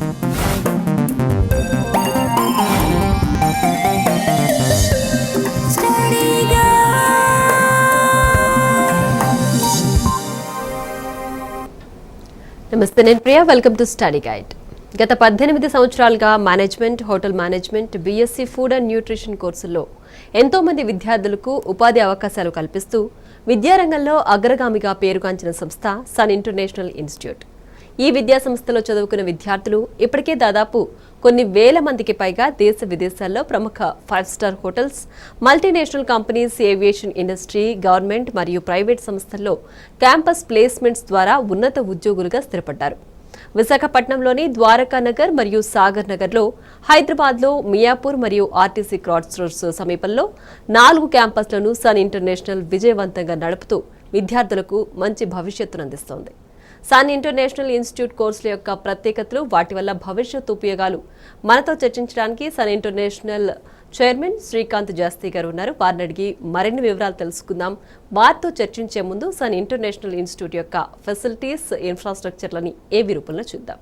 నమస్తే, నేను Priya. Welcome to study guide. గత 18 సంవత్సరాలుగా management, hotel management, BSc food and nutrition కోర్సుల్లో ఎంతో మంది విద్యార్థులకు ఉపాధి అవకాశాలు కల్పిస్తూ విద్యారంగంలో అగ్రగామిగా పేరుగాంచిన సంస్థ సన్ ఇంటర్నేషనల్ ఇన్స్టిట్యూట్. ఈ విద్యా సంస్థలో చదువుకున్న విద్యార్థులు ఇప్పటికే దాదాపు కొన్ని వేల మందికి పైగా దేశ విదేశాల్లో ప్రముఖ 5 star hotels, multinational companies, aviation industry, government మరియు ప్రైవేట్ సంస్థల్లో క్యాంపస్ ప్లేస్మెంట్స్ ద్వారా ఉన్నత ఉద్యోగులుగా స్థిరపడ్డారు. విశాఖపట్నంలోని ద్వారకా నగర్ మరియు సాగర్ నగర్లో, హైదరాబాద్లో మియాపూర్ మరియు ఆర్టీసీ క్రాస్ రోడ్స్ సమీపంలో 4 క్యాంపస్లను సన్ ఇంటర్నేషనల్ విజయవంతంగా నడుపుతూ విద్యార్థులకు మంచి భవిష్యత్తును అందిస్తోంది. సన్ ఇంటర్నేషనల్ ఇన్స్టిట్యూట్ కోర్సుల యొక్క ప్రత్యేకతలు, వాటి వల్ల భవిష్యత్ ఉపయోగాలు మనతో చర్చించడానికి సన్ ఇంటర్నేషనల్ చైర్మన్ శ్రీకాంత్ జాస్తి గారు ఉన్నారు. వారిని అడిగి మరిన్ని వివరాలు తెలుసుకుందాం. వారితో చర్చించే ముందు సన్ ఇంటర్నేషనల్ ఇన్స్టిట్యూట్ యొక్క ఫెసిలిటీస్, ఇన్ఫ్రాస్ట్రక్చర్లని ఏవి రూపంలో చూద్దాం.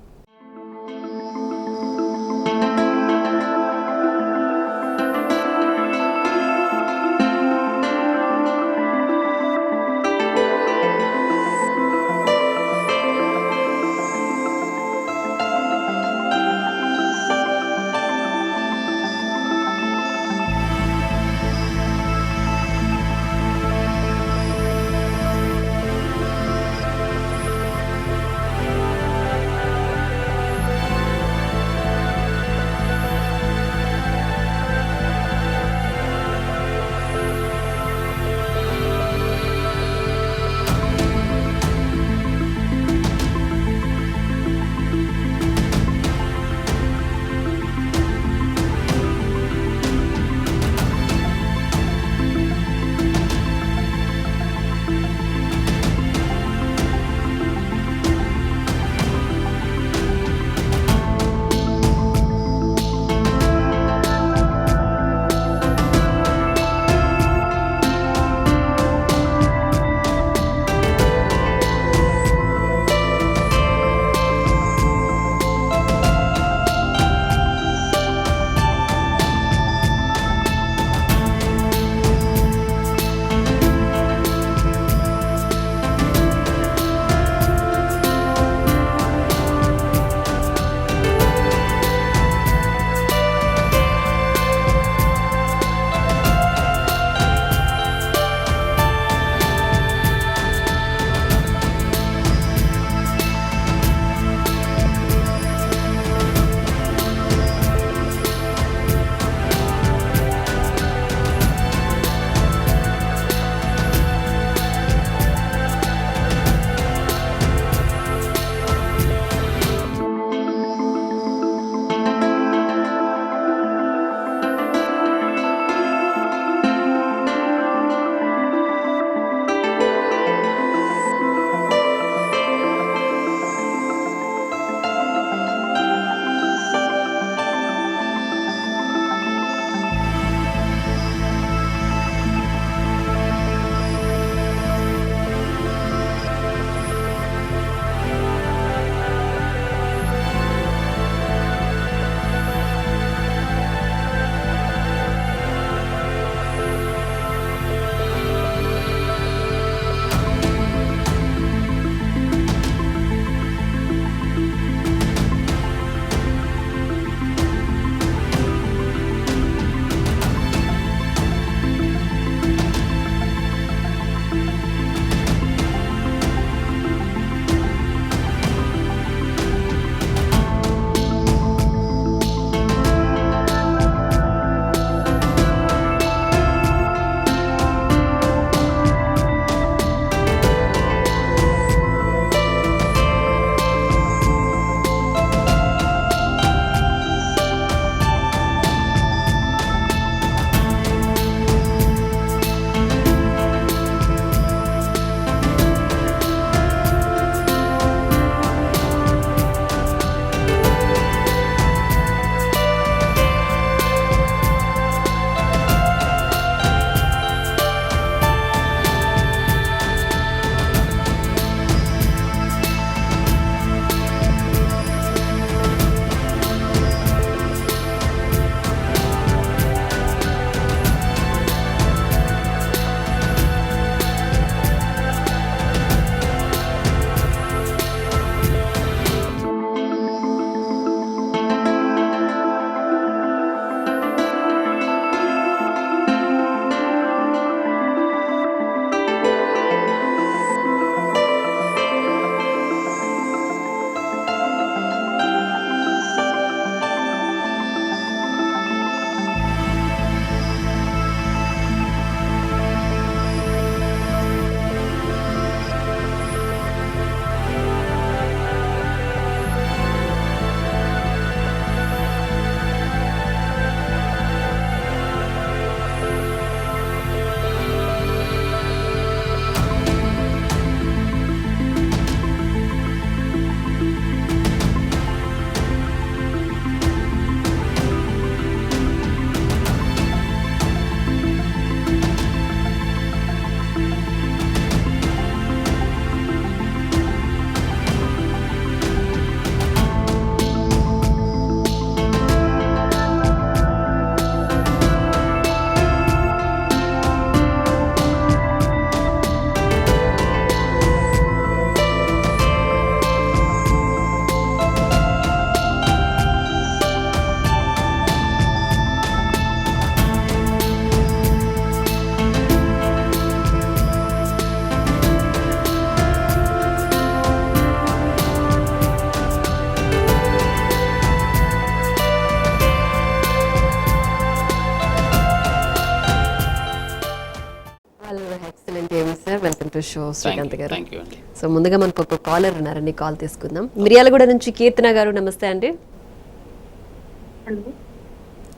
టు షో శ్రీకాంత్ గారు. థ్యాంక్ యూ అండి. సో ముందుగా మనకు ఒక కాలర్ ఉన్నారండి, కాల్ తీసుకుందాం. మిర్యాలగూడ నుంచి కీర్తన గారు, నమస్తే అండి.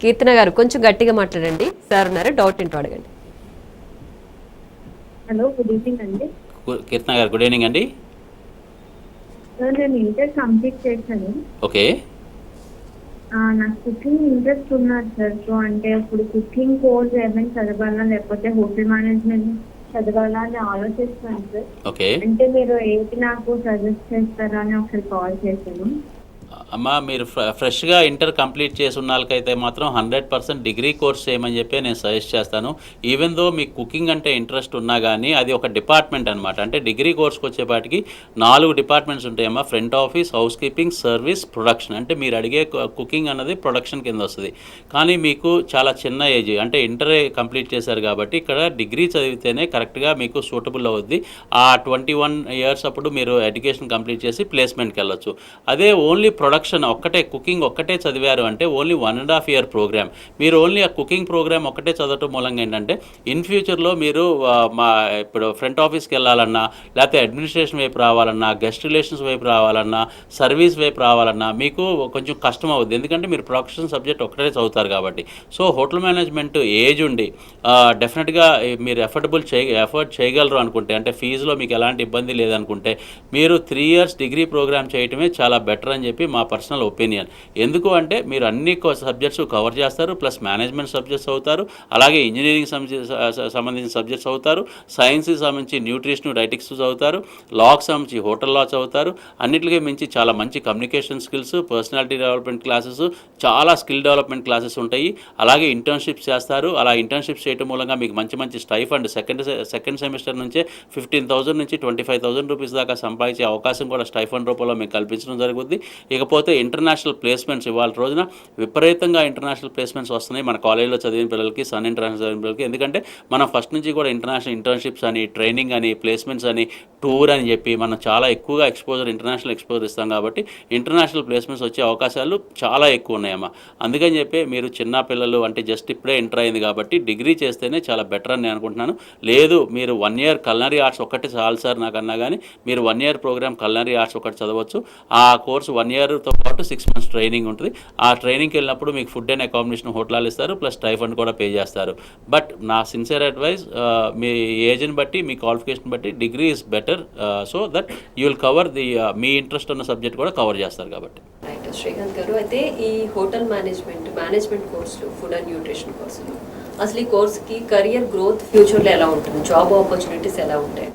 కీర్తన గారు కొంచెం గట్టిగా మాట్లాడండి. సార్ ఉన్నారు, డౌట్ ఏంటో అడగండి. హలో, గుడ్ ఈవినింగ్ అండి. కీర్తన గారు గుడ్ ఈవినింగ్ అండి. సార్, నేను ఇంటర్ కంప్లీట్ చేశాను. ఓకే. నాకు కుకింగ్ ఇంట్రెస్ట్ ఉన్నది సార్. సో అంటే ఇప్పుడు కుకింగ్ కోర్స్ ఏమైనా చదవాలా లేకపోతే హోటల్ మేనేజ్మెంట్ చదవాలా అని ఆలోచిస్తున్నాను సార్. ఓకే. అంటే మీరు ఏంటి నాకు సజెస్ట్ చేస్తారా అని ఒకసారి కాల్ చేశాను. అమ్మ, మీరు ఫ్రెష్గా ఇంటర్ కంప్లీట్ చేసి ఉన్న వాళ్ళకైతే మాత్రం 100% డిగ్రీ కోర్స్ చేయమని చెప్పి నేను సజెస్ట్ చేస్తాను. ఈవెన్ దో మీకు కుకింగ్ అంటే ఇంట్రెస్ట్ ఉన్నా కానీ అది ఒక డిపార్ట్మెంట్ అనమాట. అంటే డిగ్రీ కోర్స్కి వచ్చేపాటికి 4 డిపార్ట్మెంట్స్ ఉంటాయమ్మా. Front office, housekeeping, service, production. అంటే మీరు అడిగే కుకింగ్ అన్నది ప్రొడక్షన్ కింద వస్తుంది. కానీ మీకు చాలా చిన్న ఏజ్, అంటే ఇంటర్ కంప్లీట్ చేశారు కాబట్టి ఇక్కడ డిగ్రీ చదివితేనే కరెక్ట్గా మీకు సూటబుల్ అవుద్ది. ఆ 21 ఇయర్స్ అప్పుడు మీరు ఎడ్యుకేషన్ కంప్లీట్ చేసి ప్లేస్మెంట్కి వెళ్ళొచ్చు. అదే ఓన్లీ ప్రొడక్షన్ ఒక్కటే, కుకింగ్ ఒక్కటే చదివారు అంటే ఓన్లీ 1.5 ఇయర్ ప్రోగ్రామ్. మీరు ఓన్లీ ఆ కుకింగ్ ప్రోగ్రామ్ ఒక్కటే చదవటం మూలంగా ఏంటంటే ఇన్ ఫ్యూచర్లో మీరు ఇప్పుడు ఫ్రంట్ ఆఫీస్కి వెళ్ళాలన్నా, లేకపోతే అడ్మినిస్ట్రేషన్ వైపు రావాలన్నా, గెస్ట్ రిలేషన్స్ వైపు రావాలన్నా, సర్వీస్ వైపు రావాలన్నా మీకు కొంచెం కష్టం అవుద్ది. ఎందుకంటే మీరు ప్రొడక్షన్ సబ్జెక్ట్ ఒక్కటే చదువుతారు కాబట్టి. సో హోటల్ మేనేజ్మెంట్ ఏజ్ ఉండి డెఫినెట్గా మీరు ఎఫర్ట్ చేయగలరు అనుకుంటే, అంటే ఫీజులో మీకు ఎలాంటి ఇబ్బంది లేదనుకుంటే మీరు 3 ఇయర్స్ డిగ్రీ ప్రోగ్రామ్ చేయటమే చాలా బెటర్ అని చెప్పి మా పర్సనల్ ఒపీనియన్. ఎందుకు అంటే మీరు అన్ని సబ్జెక్ట్స్ కవర్ చేస్తారు, ప్లస్ మేనేజ్మెంట్ సబ్జెక్ట్స్ అవుతారు, అలాగే ఇంజనీరింగ్ సంబంధించిన సబ్జెక్ట్స్ అవుతారు, సైన్స్కి సంబంధించి న్యూట్రిషన్ డైటిక్స్ చదువుతారు, లాకి సంబంధించి హోటల్ లా చదువుతారు. అన్నిటికీ మించి చాలా మంచి communication skills, personality development classes, చాలా స్కిల్ డెవలప్మెంట్ క్లాసెస్ ఉంటాయి. అలాగే ఇంటర్న్షిప్స్ చేస్తారు. అలా ఇంటర్న్షిప్స్ చేయడం మూలంగా మీకు మంచి మంచి స్టైఫండ్ సెకండ్ సెమిస్టర్ నుంచే 15,000 నుంచి 25,000 రూపీస్ దాకా సంపాదించే అవకాశం కూడా స్టైఫండ్ రూపంలో మీకు కల్పించడం జరుగుతుంది. ఇకపోతే ఇంటర్నేషనల్ ప్లేస్మెంట్స్ ఇవాళ రోజున విపరీతంగా ఇంటర్నేషనల్ ప్లేస్మెంట్స్ వస్తున్నాయి మన కాలేజీలో చదివిన పిల్లలకి, సన్ ఇంటర్నేషనల్ చదివిన పిల్లలకి. ఎందుకంటే మనం ఫస్ట్ నుంచి కూడా ఇంటర్నేషనల్ ఇంటర్న్షిప్స్ అని, ట్రైనింగ్ అని, ప్లేస్మెంట్స్ అని, టూర్ అని చెప్పి మనం చాలా ఎక్కువగా ఇంటర్నేషనల్ ఎక్స్పోజర్ ఇస్తాం కాబట్టి ఇంటర్నేషనల్ ప్లేస్మెంట్స్ వచ్చే అవకాశాలు చాలా ఎక్కువ ఉన్నాయమ్మా. అందుకని చెప్పి మీరు చిన్న పిల్లలు అంటే జస్ట్ ఇప్పుడే ఎంటర్ అయింది కాబట్టి డిగ్రీ చేస్తేనే చాలా బెటర్ అని నేను అనుకుంటున్నాను. లేదు మీరు 1 ఇయర్ కల్నరీ ఆర్ట్స్ ఒక్కటి చాలు సార్ నాకన్నా కానీ మీరు 1 ఇయర్ ప్రోగ్రామ్ కల్నరీ ఆర్ట్స్ ఒకటి చదవచ్చు. ఆ కోర్సు 1 ఇయర్తో పాటు 6 months ట్రైనింగ్ ఉంటుంది. ఆ ట్రైనింగ్కి వెళ్ళినప్పుడు మీకు ఫుడ్ అండ్ అకామిడేషన్ హోటల్ ఇస్తారు, ప్లస్ స్టైఫండ్ కూడా పే చేస్తారు. బట్ నా సిన్సియర్ అడ్వైస్, మీ ఏజ్ని బట్టి, మీ క్వాలిఫికేషన్ బట్టి degree is better. So that you will cover me interest ఉన్న సబ్జెక్ట్ కూడా కవర్ చేస్తారు కాబట్టి. రైట్ శ్రీకాంత్ గారు, అయితే ఈ హోటల్ మేనేజ్మెంట్ కోర్సులు, ఫుడ్ అండ్ న్యూట్రిషన్ కోర్సులు, అసలు ఈ కోర్సుకి కెరియర్ గ్రోత్ ఫ్యూచర్లో ఎలా ఉంటుంది, జాబ్ ఆపర్చునిటీస్ ఎలా ఉంటాయి?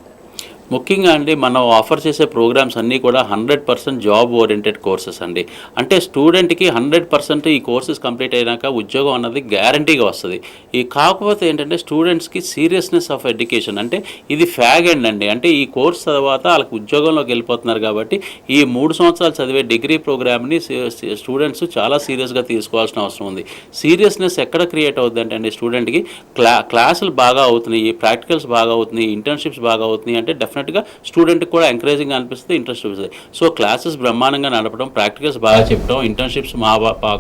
ముఖ్యంగా అండి మనం ఆఫర్ చేసే ప్రోగ్రామ్స్ అన్నీ కూడా 100% జాబ్ ఓరియంటెడ్ కోర్సెస్ అండి. అంటే స్టూడెంట్కి 100% ఈ కోర్సెస్ కంప్లీట్ అయినాక ఉద్యోగం అన్నది గ్యారంటీగా వస్తుంది. ఈ కాకపోతే ఏంటంటే స్టూడెంట్స్కి సీరియస్నెస్ ఆఫ్ ఎడ్యుకేషన్, అంటే ఇది ఫ్యాగ్ ఎండ్ అండి. అంటే ఈ కోర్స్ తర్వాత వాళ్ళకి ఉద్యోగంలోకి వెళ్ళిపోతున్నారు కాబట్టి ఈ 3 సంవత్సరాలు చదివే డిగ్రీ ప్రోగ్రామ్ని స్టూడెంట్స్ చాలా సీరియస్గా తీసుకోవాల్సిన అవసరం ఉంది. సీరియస్నెస్ ఎక్కడ క్రియేట్ అవుతుంది అంటే స్టూడెంట్కి క్లాసులు బాగా అవుతున్నాయి, ప్రాక్టికల్స్ బాగా అవుతున్నాయి, ఇంటర్న్షిప్స్ బాగా అవుతున్నాయి అంటే డెఫినెట్గా స్టూడెంట్కి కూడా ఎంకరేజింగ్ అనిపిస్తుంది, ఇంట్రెస్ట్ చూపిస్తుంది. సో క్లాసెస్ బ్రహ్మాండంగా నడపడం, ప్రాక్టికల్స్ బాగా చెప్పడం, ఇంటర్న్షిప్స్ మా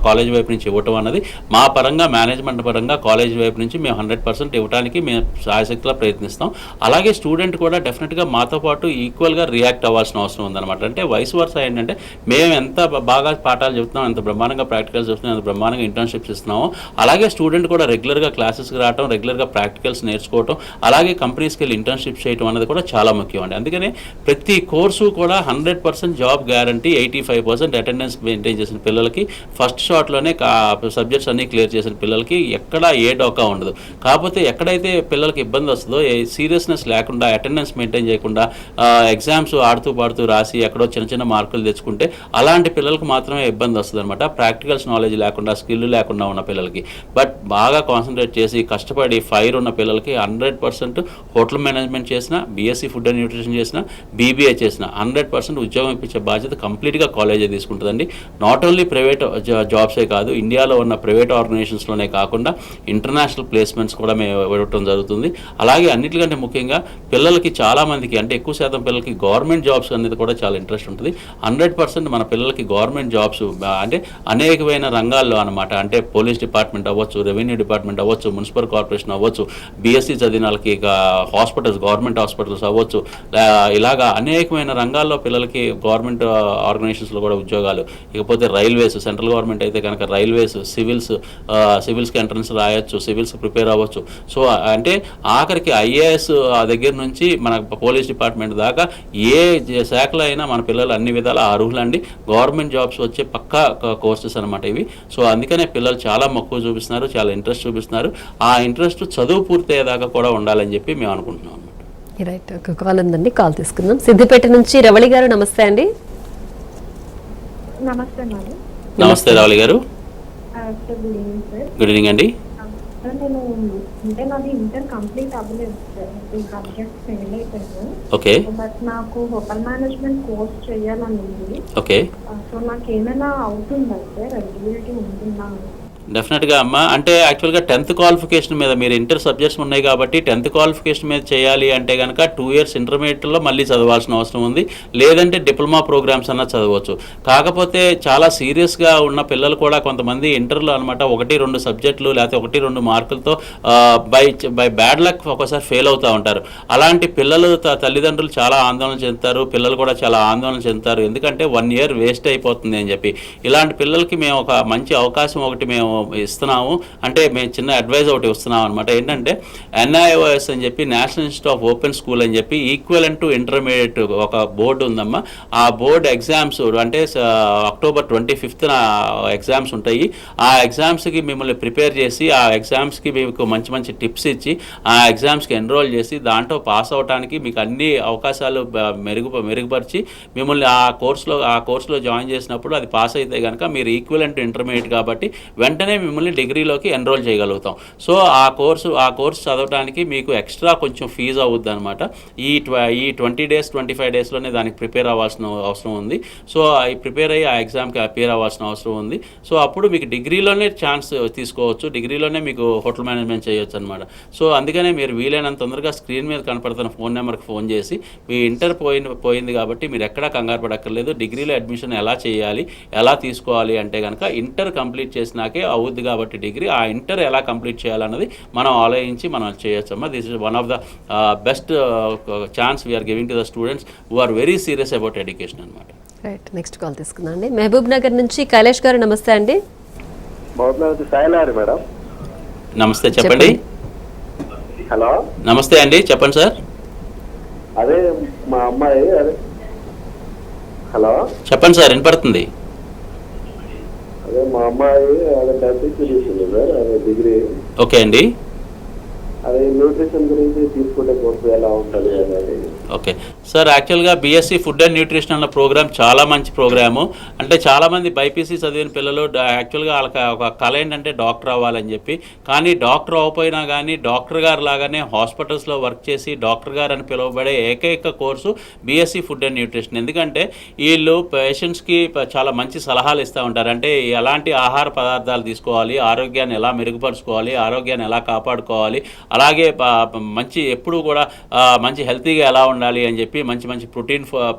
కాలేజ్ వైపు నుంచి ఇవ్వటం అన్నది మా పరంగా, మేనేజ్మెంట్ పరంగా కాలేజ్ వైపు నుంచి మేము 100% ఇవ్వడానికి మేము సాయశక్తిగా ప్రయత్నిస్తాం. అలాగే స్టూడెంట్ కూడా డెఫినెట్గా మాతో పాటు ఈక్వల్గా రియాక్ట్ అవ్వాల్సిన అవసరం ఉందన్నమాట. అంటే వయసు వరుస ఏంటంటే మేము ఎంత బాగా పాఠాలు చెప్తున్నాం, ఎంత బ్రహ్మాండంగా ప్రాక్టికల్స్ చెప్తున్నాం, ఎంత బ్రహ్మాండంగా ఇంటర్న్షిప్స్ ఇస్తున్నామో అలాగే స్టూడెంట్ కూడా రెగ్యులర్గా క్లాసెస్కి రావడం, రెగ్యులర్గా ప్రాక్టికల్స్ నేర్చుకోవటం, అలాగే కంపెనీస్కి వెళ్ళి ఇంటర్న్షిప్ చేయడం అనేది కూడా చాలా ముఖ్యం అండి. అందుకని ప్రతి కోర్సు కూడా 100% జాబ్ గ్యారంటీ, 85% అటెండెన్స్ మెయింటైన్ చేసిన పిల్లలకి, ఫస్ట్ షాట్లోనే సబ్జెక్ట్స్ అన్నీ క్లియర్ చేసిన పిల్లలకి ఎక్కడ ఏ డోకా ఉండదు. కాకపోతే ఎక్కడైతే పిల్లలకి ఇబ్బంది వస్తుందో, సీరియస్నెస్ లేకుండా, అటెండెన్స్ మెయింటైన్ చేయకుండా, ఎగ్జామ్స్ ఆడుతూ పాడుతూ రాసి ఎక్కడో చిన్న చిన్న మార్కులు తెచ్చుకుంటే అలాంటి పిల్లలకు మాత్రమే ఇబ్బంది వస్తుంది అనమాట. ప్రాక్టికల్స్ నాలెడ్జ్ లేకుండా, స్కిల్ లేకుండా ఉన్న పిల్లలకి. బట్ బాగా కాన్సన్ట్రేట్ చేసి కష్టపడి ఫైర్ ఉన్న పిల్లలకి 100% హోటల్ మేనేజ్మెంట్ చేసిన, BSc food and and nutrition చేసినా, బీబీఏ చేసినా 100% ఉద్యోగం ఇప్పించే బాధ్యత కంప్లీట్గా కాలేజే తీసుకుంటుందండి. నాట్ ఓన్లీ ప్రైవేట్ జాబ్సే కాదు, ఇండియాలో ఉన్న ప్రైవేట్ ఆర్గనైజేషన్స్లోనే కాకుండా ఇంటర్నేషనల్ ప్లేస్మెంట్స్ కూడా మేము ఇవ్వడం జరుగుతుంది. అలాగే అన్నిటికంటే ముఖ్యంగా పిల్లలకి చాలామందికి, అంటే ఎక్కువ శాతం పిల్లలకి గవర్నమెంట్ జాబ్స్ అనేది కూడా చాలా ఇంట్రెస్ట్ ఉంటుంది. 100% మన పిల్లలకి గవర్నమెంట్ జాబ్స్ అంటే అనేకమైన రంగాల్లో అనమాట. అంటే పోలీస్ డిపార్ట్మెంట్ అవ్వచ్చు, రెవెన్యూ డిపార్ట్మెంట్ అవ్వచ్చు, మున్సిపల్ కార్పొరేషన్ అవ్వచ్చు, బీఎస్సీ చదివిన వాళ్ళకి హాస్పిటల్స్, గవర్నమెంట్ హాస్పిటల్స్ అవ్వచ్చు, ఇలాగా అనేకమైన రంగాల్లో పిల్లలకి గవర్నమెంట్ ఆర్గనైజేషన్స్లో కూడా ఉద్యోగాలు. ఇకపోతే రైల్వేస్, సెంట్రల్ గవర్నమెంట్ అయితే కనుక రైల్వేస్, సివిల్స్కి ఎంట్రన్స్ రాయొచ్చు, సివిల్స్ ప్రిపేర్ అవ్వచ్చు. సో అంటే ఆఖరికి ఐఏఎస్ దగ్గర నుంచి మన పోలీస్ డిపార్ట్మెంట్ దాకా ఏ శాఖలో అయినా మన పిల్లలు అన్ని విధాల అర్హులండి. గవర్నమెంట్ జాబ్స్ వచ్చే పక్కా కోర్సెస్ అనమాట ఇవి. సో అందుకనే పిల్లలు చాలా మక్కువ చూపిస్తున్నారు, చాలా ఇంట్రెస్ట్ చూపిస్తున్నారు. ఆ ఇంట్రెస్ట్ చదువు పూర్తయ్యేదాకా కూడా ఉండాలని చెప్పి మేము అనుకుంటున్నాం అనమాట. రైట్, ఒక కాల్ ఉందండి, కాల్ తీసుకుందాం. సిద్దిపేట నుంచి రవళి గారు, నమస్తే అండి. నమస్తే మేడం. నమస్తే రవళి గారు. Sir good evening sir. Good evening అండి. సార్ నేను అంటే నాది ఇంటర్ కంప్లీట్ అవ్వలేదు సార్, సబ్జెక్ట్ ఫెయిల్ అయిపోయాను. ఓకే. బట్ నాకు హోటల్ మేనేజ్మెంట్ కోర్స్ చేయాలని ఉంది. ఓకే. సో నాకు ఏమైనా అవుతుందా సార్, ఎలిజిబిలిటీ ఉంటుందా? డెఫినెట్గా అమ్మ. అంటే యాక్చువల్గా 10th క్వాలిఫికేషన్ మీద, మీరు ఇంటర్ సబ్జెక్ట్స్ ఉన్నాయి కాబట్టి 10th క్వాలిఫికేషన్ మీద చేయాలి అంటే కనుక 2 years ఇంటర్మీడియట్లో మళ్ళీ చదవాల్సిన అవసరం ఉంది. లేదంటే డిప్లొమా ప్రోగ్రామ్స్ అన్నా చదవచ్చు. కాకపోతే చాలా సీరియస్గా ఉన్న పిల్లలు కూడా కొంతమంది ఇంటర్లో అనమాట 1-2 సబ్జెక్టులు లేకపోతే 1-2 మార్కులతో బై బ్యాడ్ లక్ ఒకసారి ఫెయిల్ అవుతూ ఉంటారు. అలాంటి పిల్లలు తల్లిదండ్రులు చాలా ఆందోళన చెందుతారు, పిల్లలు కూడా చాలా ఆందోళన చెందుతారు. ఎందుకంటే 1 year వేస్ట్ అయిపోతుంది అని చెప్పి. ఇలాంటి పిల్లలకి మేము ఒక మంచి అవకాశం ఒకటి మేము ఇస్తున్నాము. అంటే మేము చిన్న అడ్వైజ్ ఒకటి ఇస్తున్నాం అనమాట. ఏంటంటే NIOS అని చెప్పి, national institute of open school అని చెప్పి ఈక్వలెంట్ టు ఇంటర్మీడియట్ ఒక బోర్డు ఉందమ్మా. ఆ బోర్డు ఎగ్జామ్స్ అంటే October 25th ఎగ్జామ్స్ ఉంటాయి. ఆ ఎగ్జామ్స్కి మిమ్మల్ని ప్రిపేర్ చేసి, ఆ ఎగ్జామ్స్కి మీకు మంచి మంచి టిప్స్ ఇచ్చి, ఆ ఎగ్జామ్స్కి ఎన్రోల్ చేసి దాంట్లో పాస్ అవడానికి మీకు అన్ని అవకాశాలు మెరుగుపరిచి మిమ్మల్ని ఆ కోర్సులో జాయిన్ చేసినప్పుడు అది పాస్ అయితే కనుక మీరు ఈక్వలెంట్ ఇంటర్మీడియట్ కాబట్టి వెంటనే మిమ్మల్ని డిగ్రీలోకి ఎన్రోల్ చేయగలుగుతాం. సో ఆ కోర్సు చదవడానికి మీకు ఎక్స్ట్రా కొంచెం ఫీజు అవుద్ది అనమాట. ఈ 20 days 25 daysలోనే దానికి ప్రిపేర్ అవ్వాల్సిన అవసరం ఉంది. సో ప్రిపేర్ అయ్యి ఆ ఎగ్జామ్కి అపేర్ అవ్వాల్సిన అవసరం ఉంది. సో అప్పుడు మీకు డిగ్రీలోనే ఛాన్స్ తీసుకోవచ్చు, డిగ్రీలోనే మీకు హోటల్ మేనేజ్మెంట్ చేయొచ్చు అనమాట. సో అందుకనే మీరు వీలైనంత తొందరగా స్క్రీన్ మీద కనపడుతున్న ఫోన్ నెంబర్కి ఫోన్ చేసి, మీ ఇంటర్ పోయింది కాబట్టి మీరు ఎక్కడా కంగారు పడక్కర్లేదు. డిగ్రీలో అడ్మిషన్ ఎలా చేయాలి, ఎలా తీసుకోవాలి అంటే కనుక ఇంటర్ కంప్లీట్ చేసినాకే అవుద్ది కాబట్టి డిగ్రీ. ఆ ఇంటర్ ఎలా కంప్లీట్ చేయాలన్నది మనం ఆలోచించి మనం చేయొచ్చమ్మా. This is one of the best chance we're giving to the students who are very serious about education అనమాట. రైట్, నెక్స్ట్ కాల్ తీసుకుందాం అండి. మహబూబ్ నగర్ నుంచి కైలాష్ గారు, నమస్తే అండి. మేడం నమస్తే, చెప్పండి. హలో, నమస్తే అండి, చెప్పండి సార్. అదే మా అమ్మాయి, అదే హలో చెప్పండి సార్, వినపడుతుంది. అదే మా అమ్మాయి అదే టెన్త్ చేసింది సార్, అదే డిగ్రీ. ఓకే అండి. అదే న్యూట్రిషన్ గురించి తీసుకునే కోర్సు ఎలా ఉంటుంది అనేది. ఓకే సార్, యాక్చువల్గా బీఎస్సీ ఫుడ్ అండ్ న్యూట్రిషన్ అన్న ప్రోగ్రామ్ చాలా మంచి ప్రోగ్రాము. అంటే చాలామంది బైపీసీ చదివిన పిల్లలు యాక్చువల్గా వాళ్ళకి ఒక కళ ఏంటంటే డాక్టర్ అవ్వాలని చెప్పి. కానీ డాక్టర్ అవ్వకపోయినా కానీ డాక్టర్ గారు లాగానే హాస్పిటల్స్లో వర్క్ చేసి డాక్టర్ గారు అని పిలువబడే ఏకైక course BSc food and nutrition. ఎందుకంటే వీళ్ళు పేషెంట్స్కి చాలా మంచి సలహాలు ఇస్తూ ఉంటారు. అంటే ఎలాంటి ఆహార పదార్థాలు తీసుకోవాలి, ఆరోగ్యాన్ని ఎలా మెరుగుపరుచుకోవాలి, ఆరోగ్యాన్ని ఎలా కాపాడుకోవాలి, అలాగే మంచి ఎప్పుడు కూడా మంచి హెల్తీగా ఎలా ఉండాలి అని చెప్పి మంచి మంచి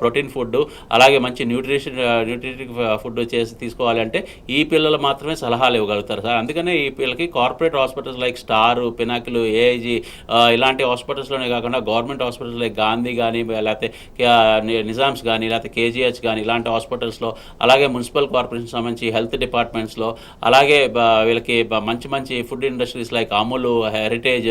ప్రోటీన్ ఫుడ్, అలాగే మంచి న్యూట్రిటివ్ ఫుడ్ చేసి తీసుకోవాలంటే ఈ పిల్లలు మాత్రమే సలహాలు ఇవ్వగలుగుతారు సార్. అందుకనే ఈ పిల్లలకి corporate hospitals like star, Pinnacle, AIG ఇలాంటి హాస్పిటల్స్లోనే కాకుండా గవర్నమెంట్ హాస్పిటల్స్ లైక్ గాంధీ కానీ, లేకపోతే నిజామ్స్ కానీ, లేకపోతే కేజీహెచ్ కానీ ఇలాంటి హాస్పిటల్స్లో, అలాగే మున్సిపల్ కార్పొరేషన్ సంబంధించి హెల్త్ డిపార్ట్మెంట్స్లో, అలాగే వీళ్ళకి మంచి మంచి food industries like Amul, Heritage,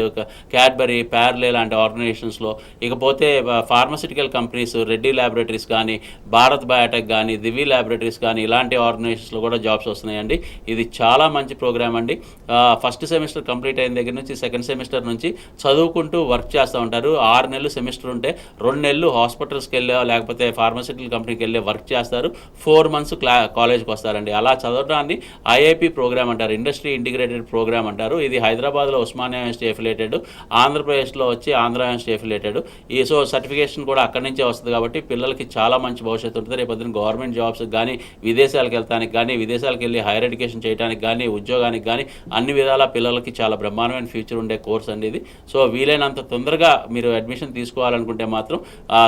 Cadbury, Parle లాంటి ఆర్గనైజేషన్స్లో, ఇకపోతే pharmaceutical pharmaceutical companies, Reddy laboratories కానీ, భారత్ బయోటెక్ కానీ, దివి ల్యాబొరేటరీస్ కానీ ఇలాంటి ఆర్గనైజేషన్స్లో కూడా జాబ్స్ వస్తున్నాయండి. ఇది చాలా మంచి ప్రోగ్రామ్ అండి. ఫస్ట్ సెమిస్టర్ కంప్లీట్ అయిన దగ్గర నుంచి సెకండ్ సెమిస్టర్ నుంచి చదువుకుంటూ వర్క్ చేస్తూ ఉంటారు. 6 నెలలు సెమిస్టర్ ఉంటే 2 నెలలు హాస్పిటల్స్కి వెళ్ళే లేకపోతే ఫార్మాసిటికల్ కంపెనీకి వెళ్ళే వర్క్ చేస్తారు. 4 మంత్స్ కాలేజ్కి వస్తారండి. అలా చదవడాన్ని ఐఐపి ప్రోగ్రామ్ అంటారు, ఇండస్ట్రీ ఇంటిగ్రేటెడ్ ప్రోగ్రామ్ అంటారు. ఇది హైదరాబాద్లో ఉస్మానియా యూనివర్సిటీ అఫిలియేటెడ్, ఆంధ్రప్రదేశ్లో వచ్చి ఆంధ్ర యూనివర్సిటీ అఫిలియేటెడ్. ఈ సో సర్టిఫికేషన్ కూడా అక్కడి నుంచే వస్తుంది కాబట్టి పిల్లలకి చాలా మంచి భవిష్యత్తు ఉంటుంది. రేపొద్దున గవర్నమెంట్ జాబ్స్కి కానీ, విదేశాలకు వెళ్తానికి కానీ, విదేశాలకు వెళ్ళి హైయర్ ఎడ్యుకేషన్ చేయడానికి కానీ, ఉద్యోగానికి కానీ అన్ని విధాల పిల్లలకి చాలా బ్రహ్మాండమైన ఫ్యూచర్ ఉండే కోర్స్ అండి ఇది. సో వీలైనంత తొందరగా మీరు అడ్మిషన్ తీసుకోవాలనుకుంటే మాత్రం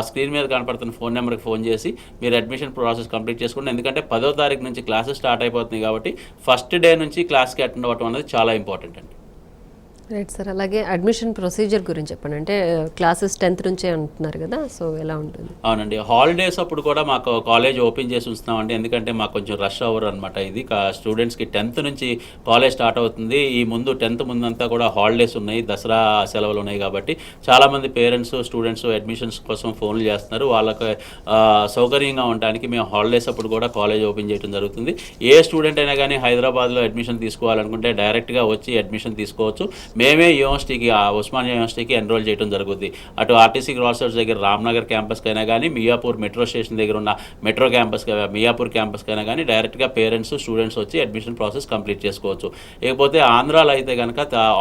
స్క్రీన్ మీద కనపడుతున్న ఫోన్ నెంబర్కి ఫోన్ చేసి మీరు అడ్మిషన్ ప్రాసెస్ కంప్లీట్ చేసుకోండి. ఎందుకంటే 10వ తారీఖు నుంచి క్లాసెస్ స్టార్ట్ అయిపోతుంది కాబట్టి ఫస్ట్ డే నుంచి క్లాస్కి అటెండ్ అవ్వడం అనేది చాలా ఇంపార్టెంట్ అండి. Right sir. అలాగే అడ్మిషన్ ప్రొసీజర్ గురించి చెప్పండి. అంటే క్లాసెస్ 10th నుంచే అంటున్నారు కదా, సో ఎలా ఉంటుంది? అవునండి, హాలిడేస్ అప్పుడు కూడా మాకు కాలేజ్ ఓపెన్ చేసి ఉంచుతామండి. ఎందుకంటే మాకు కొంచెం రష్ అవర్ అనమాట ఇది. స్టూడెంట్స్కి 10th నుంచి కాలేజ్ స్టార్ట్ అవుతుంది. ఈ ముందు 10th ముందంతా కూడా హాలిడేస్ ఉన్నాయి, దసరా సెలవులు ఉన్నాయి కాబట్టి చాలామంది పేరెంట్స్, స్టూడెంట్స్ అడ్మిషన్స్ కోసం ఫోన్లు చేస్తున్నారు. వాళ్ళకి సౌకర్యంగా ఉండడానికి మేము హాలిడేస్ అప్పుడు కూడా కాలేజ్ ఓపెన్ చేయడం జరుగుతుంది. ఏ స్టూడెంట్ అయినా కానీ హైదరాబాద్లో అడ్మిషన్ తీసుకోవాలనుకుంటే డైరెక్ట్గా వచ్చి అడ్మిషన్ తీసుకోవచ్చు. మేమే యూనివర్సిటీకి, ఉస్మానియా యూనివర్సిటీకి ఎన్రోల్ చేయడం జరుగుతుంది. అటు ఆర్టీసీ క్రాస్ రోడ్స్ దగ్గర రామ్నగర్ క్యాంపస్కైనా కానీ, మియాపూర్ మెట్రో స్టేషన్ దగ్గర ఉన్న మెట్రో క్యాంపస్, మియాపూర్ క్యాంపస్కైనా కానీ డైరెక్ట్గా పేరెంట్స్, స్టూడెంట్స్ వచ్చి అడ్మిషన్ ప్రాసెస్ కంప్లీట్ చేసుకోవచ్చు. ఇకపోతే ఆంధ్రాలో అయితే కనుక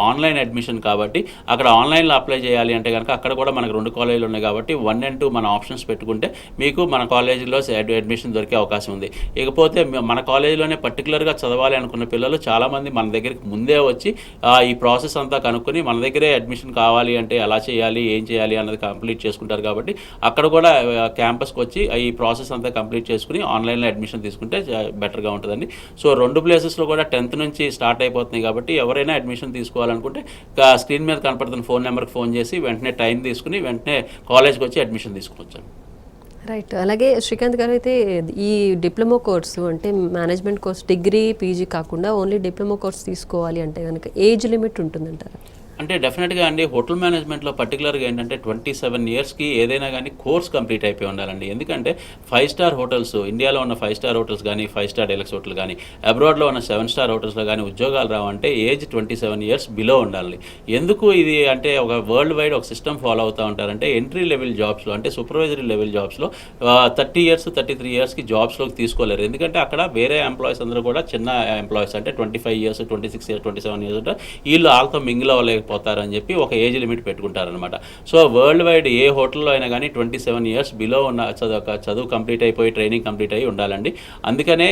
ఆన్లైన్ అడ్మిషన్ కాబట్టి అక్కడ ఆన్లైన్లో అప్లై చేయాలి అంటే కనుక అక్కడ కూడా మనకు 2 కాలేజీలు ఉన్నాయి కాబట్టి 1 and 2 మన ఆప్షన్స్ పెట్టుకుంటే మీకు మన కాలేజీలో అడ్మిషన్ దొరికే అవకాశం ఉంది. ఇకపోతే మన కాలేజీలోనే పర్టికులర్గా చదవాలి అనుకున్న పిల్లలు చాలామంది మన దగ్గరికి ముందే వచ్చి ఈ ప్రాసెస్ అంతా కనుక్కొని మన దగ్గరే అడ్మిషన్ కావాలి అంటే ఎలా చేయాలి, ఏం చేయాలి అన్నది కంప్లీట్ చేసుకుంటారు. కాబట్టి అక్కడ కూడా క్యాంపస్కి వచ్చి ఈ ప్రాసెస్ అంతా కంప్లీట్ చేసుకుని ఆన్లైన్లో అడ్మిషన్ తీసుకుంటే బెటర్గా ఉంటుందండి. సో 2 ప్లేసెస్లో కూడా 10th నుంచి స్టార్ట్ అయిపోతున్నాయి కాబట్టి ఎవరైనా అడ్మిషన్ తీసుకోవాలనుకుంటే స్క్రీన్ మీద కనపడుతున్న ఫోన్ నెంబర్కి ఫోన్ చేసి వెంటనే టైం తీసుకుని వెంటనే కాలేజ్కి వచ్చి అడ్మిషన్ తీసుకోవచ్చు. రైట్. అలాగే శ్రీకాంత్ గారు, అయితే ఈ డిప్లొమా కోర్సు అంటే మేనేజ్మెంట్ కోర్స్, డిగ్రీ, పీజీ కాకుండా ఓన్లీ డిప్లొమా కోర్స్ తీసుకోవాలి అంటే కనుక ఏజ్ లిమిట్ ఉంటుందంటారా? అంటే డెఫినెట్గా అండి, హోటల్ మేనేజ్మెంట్లో పర్టికులర్గా ఏంటంటే 27 ఇయర్స్కి ఏదైనా కానీ కోర్స్ కంప్లీట్ అయిపోయి ఉండాలండి. ఎందుకంటే 5 స్టార్ హోటల్స్, ఇండియాలో ఉన్న 5 స్టార్ హోటల్స్ కానీ, 5 స్టార్ డెలక్స్ హోటల్ కానీ, అబ్రాడ్లో ఉన్న 7 స్టార్ హోటల్స్లో కానీ ఉద్యోగాలు రావంటే ఏజ్ 27 ఇయర్స్ బిలో ఉండాలి. ఎందుకు ఇది అంటే ఒక వరల్డ్ వైడ్ ఒక సిస్టమ్ ఫాలో అవుతూ ఉంటారంటే ఎంట్రీ లెవెల్ జాబ్స్లో, అంటే సూపర్వైజరీ లెవెల్ జాబ్స్లో 30 ఇయర్స్ 33 ఇయర్స్కి జాబ్స్లోకి తీసుకోలేరు. ఎందుకంటే అక్కడ వేరే ఎంప్లాయీస్ అందరూ కూడా చిన్న ఎంప్లాయీస్, అంటే 25 ఇయర్స్ 26 ఇయర్స్ 27 ఇయర్స్ ఉంటారు. వీళ్ళు వాళ్ళతో మింగిల్ అవ్వలేకపోతారని చెప్పి ఒక ఏజ్ లిమిట్ పెట్టుకుంటారనమాట. సో వరల్డ్ వైడ్ ఏ హోటల్లో అయినా కానీ 27 ఇయర్స్ బిలో ఉన్న చదువు కంప్లీట్ అయిపోయి ట్రైనింగ్ కంప్లీట్ అయ్యి ఉండాలండి. అందుకనే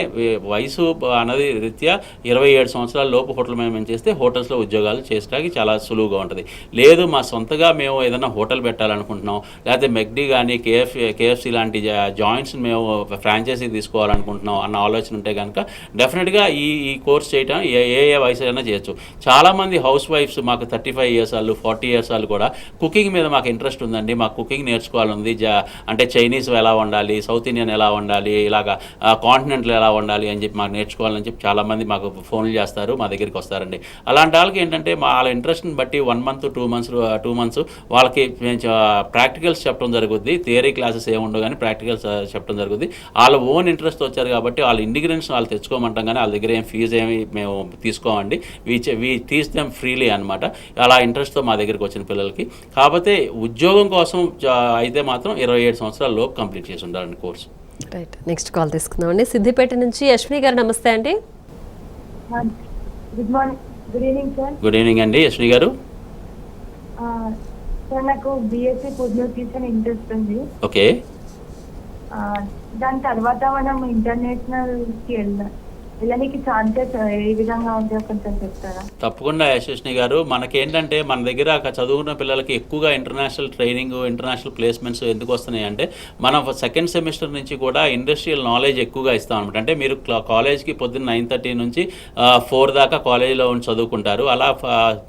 వయసు అన్నది రీత్యా 27 సంవత్సరాల లోపు హోటల్ మేనేజ్మెంట్ చేస్తే హోటల్స్లో ఉద్యోగాలు చేయడానికి చాలా సులువుగా ఉంటుంది. లేదు మా సొంతగా మేము ఏదైనా హోటల్ పెట్టాలనుకుంటున్నాం, లేకపోతే మెక్డీ కానీ కేఎఫ్సి లాంటి జాయింట్స్ మేము ఫ్రాంచైజీ తీసుకోవాలనుకుంటున్నాం అన్న ఆలోచన ఉంటే కనుక డెఫినెట్గా ఈ కోర్స్ చేయడం ఏ వయసు అయినా చేయొచ్చు. చాలామంది హౌస్ వైఫ్స్ మాకు 35 ఇయర్స్ వాళ్ళు, 40 ఇయర్స్ వాళ్ళు కూడా కుకింగ్ మీద మాకు ఇంట్రెస్ట్ ఉందండి, మాకు కుకింగ్ నేర్చుకోవాలని అంటే చైనీస్ ఎలా వండాలి, సౌత్ ఇండియన్ ఎలా వండాలి, ఇలాగా కాంటినెంటల్ ఎలా వండాలి అని చెప్పి మాకు నేర్చుకోవాలని చెప్పి చాలామంది మాకు ఫోన్లు చేస్తారు, మా దగ్గరికి వస్తారండి. అలాంటి వాళ్ళకి ఏంటంటే వాళ్ళ ఇంట్రెస్ట్ని బట్టి 1 month 2 months వాళ్ళకి ప్రాక్టికల్స్ చెప్పడం జరుగుద్ది. థియరీ క్లాసెస్ ఏముండవు కానీ ప్రాక్టికల్స్ చెప్పడం జరుగుద్ది. వాళ్ళ ఓన్ ఇంట్రెస్ట్ వచ్చారు కాబట్టి వాళ్ళ ఇంగ్రీడియంట్స్ వాళ్ళు తెచ్చుకోమంటాం కానీ వాళ్ళ దగ్గర ఏం ఫీజు ఏమి మేము తీసుకోమండి. వీ టీచ్ దెమ్ ఫ్రీలీ అనమాట. అలా ఇంట్రెస్ట్తో మా దగ్గరికి వచ్చిన పిల్లలకి. కాకపోతే ఉద్యోగం కోసం అయితే మాత్రం 27 సంవత్సరాల లోపు కంప్లీట్ చేసి ఉండాలండి కోర్సు. రైట్. నెక్స్ట్ కాల్ తీసుకుందామండి. సిద్దిపేట నుంచి అశ్విని గారు, నమస్తే అండి. Good morning, good evening sir. Good evening అండి అశ్విని గారు. సార్ నాకు బిఎస్సీ ఫుడ్ న్యూట్రిషన్ ఇంట్రెస్ట్ ఉంది. ఓకే. దాని తర్వాత మనం ఇంటర్నేషనల్కి వెళ్ళడానికి ఛాన్సెస్ ఏ విధంగా ఉంటే కొంచెం చెప్తారా? తప్పకుండా యశస్విని గారు. మనకేంటంటే మన దగ్గర చదువుకున్న పిల్లలకి ఎక్కువగా ఇంటర్నేషనల్ ట్రైనింగ్, ఇంటర్నేషనల్ ప్లేస్మెంట్స్ ఎందుకు వస్తున్నాయి అంటే మనం సెకండ్ సెమిస్టర్ నుంచి కూడా ఇండస్ట్రియల్ నాలెడ్జ్ ఎక్కువగా ఇస్తాం అనమాట. అంటే మీరు కాలేజ్కి పొద్దున్న 9:30 నుంచి 4 దాకా కాలేజీలో ఉండి చదువుకుంటారు. అలా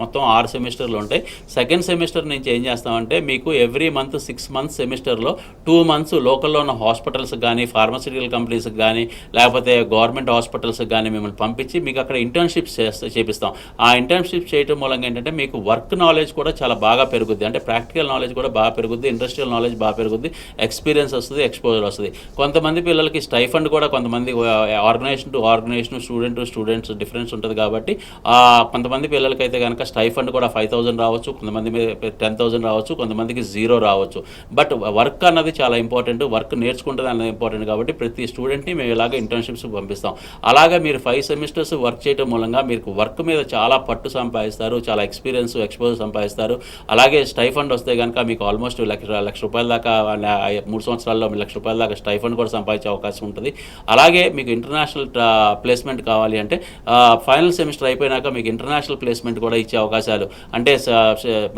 మొత్తం 6 సెమిస్టర్లు ఉంటాయి. సెకండ్ సెమిస్టర్ నుంచి ఏం చేస్తామంటే మీకు ఎవ్రీ మంత్ 6 months సెమిస్టర్లో 2 months లోకల్లో ఉన్న హాస్పిటల్స్కి కానీ, ఫార్మస్యూటికల్ కంపెనీస్కి కానీ, లేకపోతే గవర్నమెంట్ హాస్పిటల్స్ కోర్సుకి కానీ మిమ్మల్ని పంపించి మీకు అక్కడ ఇంటర్న్షిప్స్ చేపిస్తాం. ఆ ఇంటర్న్షిప్ చేయడం మూలంగా ఏంటంటే మీకు వర్క్ నాలెడ్జ్ కూడా చాలా బాగా పెరుగుద్ది. అంటే ప్రాక్టికల్ నాలెడ్జ్ కూడా బాగా పెరుగుద్ది, ఇండస్ట్రియల్ నాలెడ్జ్ బాగా పెరుగుద్ది, ఎక్స్పీరియన్స్ వస్తుంది, ఎక్స్పోజర్ వస్తుంది. కొంతమంది పిల్లలకి స్టైఫండ్ కూడా కొంతమంది organization to organization, students difference ఉంటుంది కాబట్టి కొంతమంది పిల్లలకైతే కనుక స్టైఫండ్ కూడా 5,000 రావచ్చు, కొంతమంది 10,000 రావచ్చు, కొంతమందికి 0 రావచ్చు. బట్ వర్క్ అన్నది చాలా ఇంపార్టెంట్, వర్క్ నేర్చుకుంటుంది అన్నది ఇంపార్టెంట్ కాబట్టి ప్రతి స్టూడెంట్ని మేము ఇలాగ ఇంటర్న్షిప్స్ పంపిస్తాం. అలాగే మీరు 5 సెమిస్టర్స్ వర్క్ చేయడం మూలంగా మీకు వర్క్ మీద చాలా పట్టు సంపాదిస్తారు, చాలా ఎక్స్పీరియన్స్, ఎక్స్పోజర్ సంపాదిస్తారు. అలాగే స్టైఫండ్ వస్తే కనుక మీకు ఆల్మోస్ట్ లక్ష రూపాయల దాకా 3 సంవత్సరాల్లో ₹1,00,000 దాకా స్టైఫండ్ కూడా సంపాదించే అవకాశం ఉంటుంది. అలాగే మీకు ఇంటర్నేషనల్ ప్లేస్మెంట్ కావాలి అంటే ఫైనల్ సెమిస్టర్ అయిపోయినాక మీకు ఇంటర్నేషనల్ ప్లేస్మెంట్ కూడా ఇచ్చే అవకాశాలు, అంటే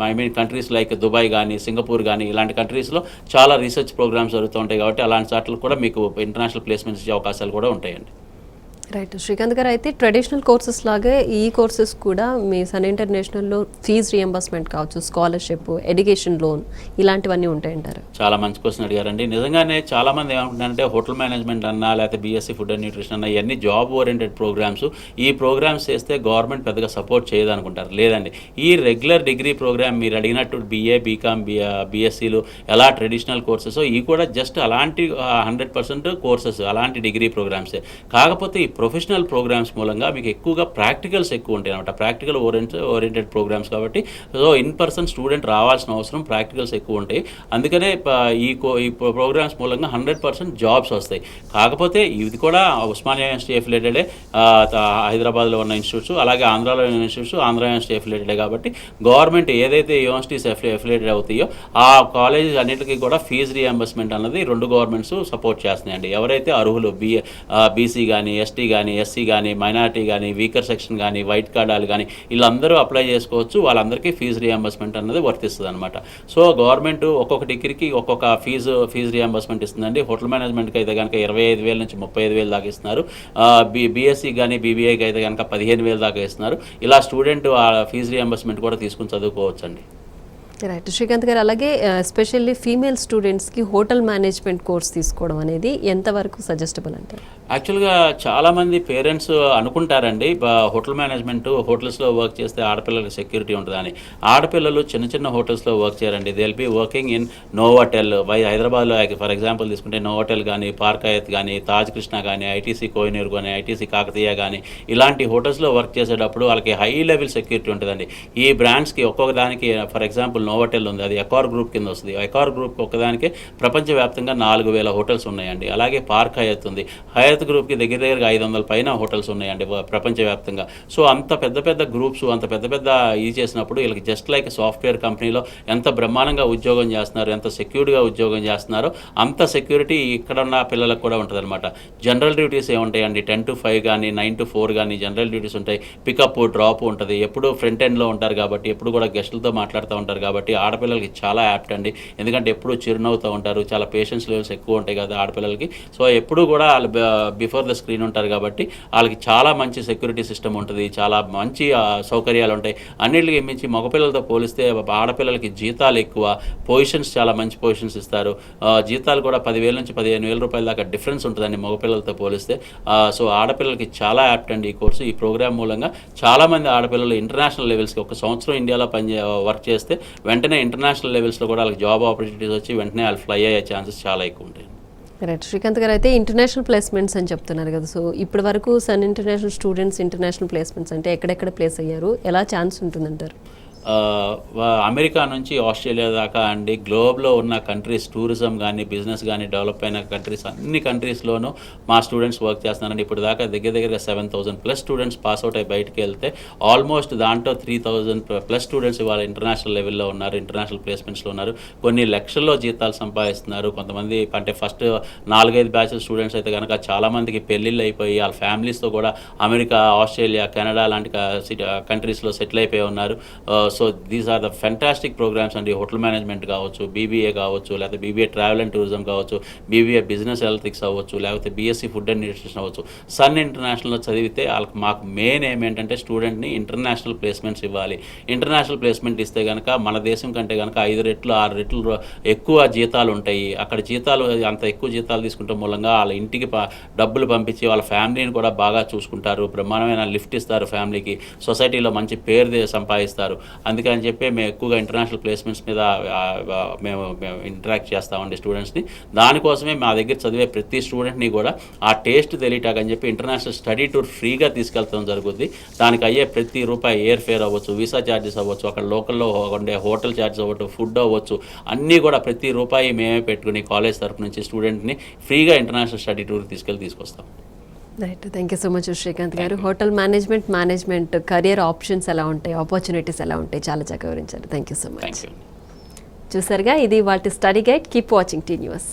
I mean countries like Dubai కానీ, సింగపూర్ కానీ ఇలాంటి కంట్రీస్లో చాలా రీసెర్చ్ ప్రోగ్రామ్స్ జరుగుతూ ఉంటాయి కాబట్టి అలాంటి చాట్లు కూడా మీకు ఇంటర్నేషనల్ ప్లేస్మెంట్స్ ఇచ్చే అవకాశాలు కూడా ఉంటాయండి. రైట్. శ్రీకాంత్ గారు, అయితే ట్రెడిషనల్ కోర్సెస్ లాగే ఈ కోర్సెస్ కూడా మీ సన్ ఇంటర్నేషనల్లో ఫీజ్ రియంబర్స్మెంట్ కావచ్చు, స్కాలర్షిప్, ఎడ్యుకేషన్ లోన్ ఇలాంటివన్నీ ఉంటాయంటారు? చాలా మంచి క్వశ్చన్ అడిగారండి. నిజంగానే చాలామంది ఏమంటున్నారంటే హోటల్ మేనేజ్మెంట్ అన్నా లేకపోతే బీఎస్సీ ఫుడ్ అండ్ న్యూట్రిషన్ అన్నా ఇవన్నీ జాబ్ ఓరియంటెడ్ ప్రోగ్రామ్స్, ఈ ప్రోగ్రామ్స్ చేస్తే గవర్నమెంట్ పెద్దగా సపోర్ట్ చేయదనుకుంటారు. లేదండి, ఈ రెగ్యులర్ డిగ్రీ ప్రోగ్రామ్ మీరు అడిగినట్టు బీఏ, బీకామ్, బీఎస్సీలు ఎలా ట్రెడిషనల్ కోర్సెస్, ఇవి కూడా జస్ట్ అలాంటి 100% కోర్సెస్, అలాంటి డిగ్రీ ప్రోగ్రామ్సే. కాకపోతే ఈ ప్రొఫెషనల్ ప్రోగ్రామ్స్ మూలంగా మీకు ఎక్కువగా ప్రాక్టికల్స్ ఎక్కువ ఉంటాయి అనమాట. ప్రాక్టికల్ ఓరియంటెడ్ ప్రోగ్రామ్స్ కాబట్టి సో ఇన్ పర్సన్ స్టూడెంట్ రావాల్సిన అవసరం, ప్రాక్టికల్స్ ఎక్కువ ఉంటాయి. అందుకనే ఈ ప్రోగ్రామ్స్ మూలంగా 100% జాబ్స్ వస్తాయి. కాకపోతే ఇది కూడా ఉస్మానియా యూనివర్సిటీ అఫిలియేటెడే, హైదరాబాద్లో ఉన్న ఇన్స్టిట్యూట్స్, అలాగే ఆంధ్రాలో ఉన్న ఇన్స్టిట్యూట్స్ ఆంధ్రా యూనివర్సిటీ అఫిలియేటెడే కాబట్టి గవర్నమెంట్ ఏదైతే యూనివర్సిటీస్ అఫిలియేటెడ్ అవుతాయో ఆ కాలేజెస్ అన్నిటికీ కూడా ఫీజు రియంబర్స్మెంట్ అన్నది 2 గవర్నమెంట్స్ సపోర్ట్ చేస్తున్నాయండి. ఎవరైతే అర్హులు బీసీ కానీ, ఎస్టీ కానీ, ఎస్సీ కానీ, మైనారిటీ కానీ, వీకర్ సెక్షన్ కానీ, వైట్ కార్డాలు కానీ వీళ్ళందరూ అప్లై చేసుకోవచ్చు. వాళ్ళందరికీ ఫీజు రియంబర్స్మెంట్ అన్నది వర్తిస్తుంది అనమాట. సో గవర్నమెంట్ ఒక్కొక్క డిగ్రీకి ఒక్కొక్క ఫీజు రియంబర్స్మెంట్ ఇస్తుందండి. హోటల్ మేనేజ్మెంట్కి అయితే కనుక 25,000 నుంచి 35,000 దాకా ఇస్తున్నారు. బీఎస్సీ కానీ, బీబీఐకి అయితే కనుక 15,000 దాకా ఇస్తున్నారు. ఇలా స్టూడెంట్ ఫీజు రియంబర్స్మెంట్ కూడా తీసుకుని చదువుకోవచ్చు అండి. రైట్. శ్రీకాంత్ గారు, అలాగే ఎస్పెషల్లీ ఫీమేల్ స్టూడెంట్స్కి హోటల్ మేనేజ్మెంట్ కోర్స్ తీసుకోవడం అనేది ఎంతవరకు సజెస్టబుల్ అంటారు? యాక్చువల్గా చాలామంది పేరెంట్స్ అనుకుంటారండి హోటల్ మేనేజ్మెంట్, హోటల్స్లో వర్క్ చేస్తే ఆడపిల్లలకి సెక్యూరిటీ ఉంటుందని. ఆడపిల్లలు చిన్న చిన్న హోటల్స్లో వర్క్ చేయరండి. They will be working in Novotel. హైదరాబాద్లో ఫర్ ఎగ్జాంపుల్ తీసుకుంటే నోవాటెల్ కానీ, పార్క్ హయత్ కానీ, తాజ్ కృష్ణ కానీ, ఐటీసీ కోహినూర్ కానీ, ఐటీసీ కాకతీయ కానీ ఇలాంటి హోటల్స్లో వర్క్ చేసేటప్పుడు వాళ్ళకి హై లెవెల్ సెక్యూరిటీ ఉంటుందండి. ఈ బ్రాండ్స్కి ఒక్కొక్క దానికి ఫర్ ఎగ్జాంపుల్ నోవాటెల్ ఉంది, అది ఎకార్ గ్రూప్ కింద వస్తుంది. ఎకార్ గ్రూప్ ఒక్కదానికే ప్రపంచవ్యాప్తంగా 4,000 హోటల్స్ ఉన్నాయండి. అలాగే పార్క్ హయత్ ఉంది. హయత్ గ్రూప్కి దగ్గరగా 500 పైన హోటల్స్ ఉన్నాయండి ప్రపంచవ్యాప్తంగా. సో అంత పెద్ద గ్రూప్స్, అంత పెద్ద ఇది చేసినప్పుడు వీళ్ళకి జస్ట్ లైక్ సాఫ్ట్వేర్ కంపెనీలో ఎంత బ్రహ్మాండంగా ఉద్యోగం చేస్తున్నారు, ఎంత సెక్యూర్డ్గా ఉద్యోగం చేస్తున్నారో అంత సెక్యూరిటీ ఇక్కడ ఉన్న పిల్లలకు కూడా ఉంటుంది అనమాట. జనరల్ డ్యూటీస్ ఏముంటాయండి, 10 to 5 కానీ, 9 to 4 కానీ జనరల్ డ్యూటీస్ ఉంటాయి. పికప్, డ్రాప్ ఉంటుంది. ఎప్పుడు ఫ్రంట్ ఎండ్లో ఉంటారు కాబట్టి, ఎప్పుడు కూడా గెస్టులతో మాట్లాడుతూ ఉంటారు కాబట్టి ఆడపిల్లలకి చాలా యాప్ట్ అండి. ఎందుకంటే ఎప్పుడు చిరునవ్వుతూ ఉంటారు, చాలా పేషెన్స్ లెవెల్స్ ఎక్కువ ఉంటాయి కదా ఆడపిల్లలకి. సో ఎప్పుడు కూడా వాళ్ళు బిఫోర్ ద స్క్రీన్ ఉంటారు కాబట్టి వాళ్ళకి చాలా మంచి సెక్యూరిటీ సిస్టమ్ ఉంటుంది, చాలా మంచి సౌకర్యాలు ఉంటాయి. అన్నిటికి మించి మగపిల్లలతో పోలిస్తే ఆడపిల్లలకి జీతాలు ఎక్కువ, పొజిషన్స్ చాలా మంచి పొజిషన్స్ ఇస్తారు. జీతాలు కూడా 10,000 నుంచి 15,000 రూపాయల దాకా డిఫరెన్స్ ఉంటుందండి మగపిల్లలతో పోలిస్తే. సో ఆడపిల్లలకి చాలా యాప్ట్ అండి ఈ కోర్సు. ఈ ప్రోగ్రామ్ మూలంగా చాలామంది ఆడపిల్లలు ఇంటర్నేషనల్ లెవెల్స్కి 1 సంవత్సరం ఇండియాలో వర్క్ చేస్తే వెంటనే ఇంటర్నేషనల్ లెవెల్స్లో కూడా వాళ్ళకి జాబ్ ఆపర్చునిటీస్ వచ్చి వెంటనే వాళ్ళు ఫ్లై అయ్యే ఛాన్సెస్ చాలా ఎక్కువ ఉంటాయి. రైట్. శ్రీకాంత్ గారు, అయితే ఇంటర్నేషనల్ ప్లేస్మెంట్స్ అని చెప్తున్నారు కదా, సో ఇప్పటి వరకు Sun international students international placements అంటే ఎక్కడెక్కడ ప్లేస్ అయ్యారు, ఎలా ఛాన్స్ ఉంటుందంటారు? అమెరికా నుంచి ఆస్ట్రేలియా దాకా అండి, గ్లోబ్లో ఉన్న కంట్రీస్ టూరిజం కానీ, బిజినెస్ కానీ డెవలప్ అయిన కంట్రీస్ అన్ని కంట్రీస్లోనూ మా స్టూడెంట్స్ వర్క్ చేస్తున్నారండి. ఇప్పుడు దాకా దగ్గరగా 7,000+ స్టూడెంట్స్ పాస్అవుట్ అయ్యి బయటకు వెళ్తే ఆల్మోస్ట్ దాంట్లో 3,000+ స్టూడెంట్స్ ఇవాళ ఇంటర్నేషనల్ లెవెల్లో ఉన్నారు, ఇంటర్నేషనల్ ప్లేస్మెంట్స్లో ఉన్నారు. కొన్ని లక్షల్లో జీతాలు సంపాదిస్తున్నారు. కొంతమంది అంటే ఫస్ట్ 4-5 బ్యాచెస్ స్టూడెంట్స్ అయితే కనుక చాలామందికి పెళ్ళిళ్ళు అయిపోయి వాళ్ళ ఫ్యామిలీస్తో కూడా అమెరికా, ఆస్ట్రేలియా, కెనడా లాంటి కంట్రీస్లో సెటిల్ అయిపోయి ఉన్నారు. So these are the fantastic programmes అండి. హోటల్ మేనేజ్మెంట్ కావచ్చు, బీబీఏ కావచ్చు, లేకపోతే బీబీఏ ట్రావెల్ అండ్ టూరిజం కావచ్చు, బీబీఏ బిజినెస్ ఎలక్ట్రిక్స్ అవ్వచ్చు, లేకపోతే బీఎస్సీ ఫుడ్ అండ్ న్యూట్రిషన్ అవ్వచ్చు. సన్ ఇంటర్నేషనల్లో చదివితే వాళ్ళకి మాకు మెయిన్ ఏమేంటంటే స్టూడెంట్ని ఇంటర్నేషనల్ ప్లేస్మెంట్స్ ఇవ్వాలి. ఇంటర్నేషనల్ ప్లేస్మెంట్ ఇస్తే కనుక మన దేశం కంటే కనుక 5 రెట్లు 6 రెట్లు ఎక్కువ జీతాలు ఉంటాయి. అక్కడ జీతాలు అంత ఎక్కువ జీతాలు తీసుకుంటాం మూలంగా వాళ్ళ ఇంటికి డబ్బులు పంపించి వాళ్ళ ఫ్యామిలీని కూడా బాగా చూసుకుంటారు. బ్రహ్మాండమైన లిఫ్ట్ ఇస్తారు ఫ్యామిలీకి. సొసైటీలో మంచి పేరు సంపాదిస్తారు. అందుకని చెప్పి మేము ఎక్కువగా ఇంటర్నేషనల్ ప్లేస్మెంట్స్ మీద మేము ఇంటరాక్ట్ చేస్తామండి స్టూడెంట్స్ని. దానికోసమే మా దగ్గర చదివే ప్రతి స్టూడెంట్ని కూడా ఆ టేస్ట్ తెలియటాకని చెప్పి ఇంటర్నేషనల్ స్టడీ టూర్ ఫ్రీగా తీసుకెళ్తాం జరుగుతుంది. దానికి అయ్యే ప్రతి రూపాయి ఎయిర్ ఫేర్ అవ్వచ్చు, వీసా ఛార్జెస్ అవ్వచ్చు, అక్కడ లోకల్లో ఉండే హోటల్ ఛార్జెస్ అవ్వచ్చు, ఫుడ్ అవ్వచ్చు, అన్నీ కూడా ప్రతి రూపాయి మేమే పెట్టుకుని కాలేజ్ తరఫు నుంచి స్టూడెంట్ని ఫ్రీగా ఇంటర్నేషనల్ స్టడీ టూర్ తీసుకొస్తాం. Right, thank you so much Srikanth garu. Hotel management career options ఎలా ఉంటాయి, ఆపర్చునిటీస్ ఎలా ఉంటాయి, చాలా చక్కగా వివరించారు. Thank you so much. Thank you. చూసారుగా, ఇది వాటి study guide. Keep watching tea news.